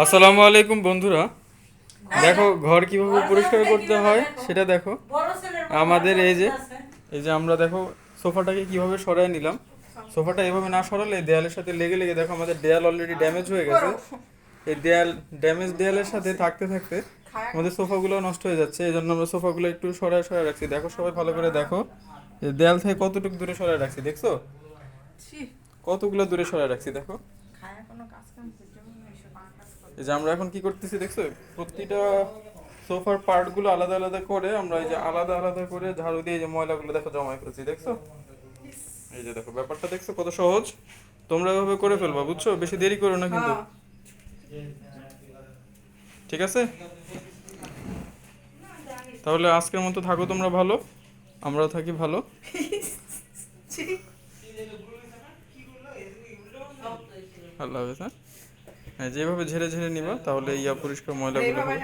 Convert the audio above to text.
আসসালামু আলাইকুম বন্ধুরা, দেখো ঘর কিভাবে পরিষ্কার করতে হয় সেটা দেখো। আমাদের এই যে আমরা দেখো সোফাটাকে কিভাবে সরায় নিলাম। সোফাটা এভাবে না সরালে দেয়ালের সাথে লেগে লেগে দেখো আমাদের দেয়াল অলরেডি ড্যামেজ হয়ে গেছে। এই ড্যামেজ দেয়ালের সাথে থাকতে থাকতে আমাদের সোফাগুলো নষ্ট হয়ে যাচ্ছে। এই জন্য আমরা সোফাগুলো একটু সরায় সরায় রাখছি। দেখো সবাই ভালো করে দেখো, এই দেয়াল থেকে কতটুকু দূরে সরায় রাখছি, দেখছো কতগুলো দূরে সরায় রাখছি দেখো। এই যে আমরা এখন কি করতেছি দেখছো, প্রতিটা সোফার পার্টগুলো আলাদা আলাদা করে আমরা এই যে আলাদা আলাদা করে ঝাড়ু দিয়ে এই যে ময়লাগুলো দেখো জমায় ফেলছি, দেখছো? এই যে দেখো ব্যাপারটা দেখছো কত সহজ। তোমরা এভাবে করে ফেলবা, বুঝছো? বেশি দেরি করো না কিন্তু, ঠিক আছে? তাহলে আজকের মতো থাকো তোমরা ভালো, আমরাও থাকি ভালো। আল্লাহ হাফেজ। হ্যাঁ, যেভাবে ঝেড়ে ঝেড়ে নিবা তাহলে ইয়া পরিষ্কার ময়লাগুলো হবে।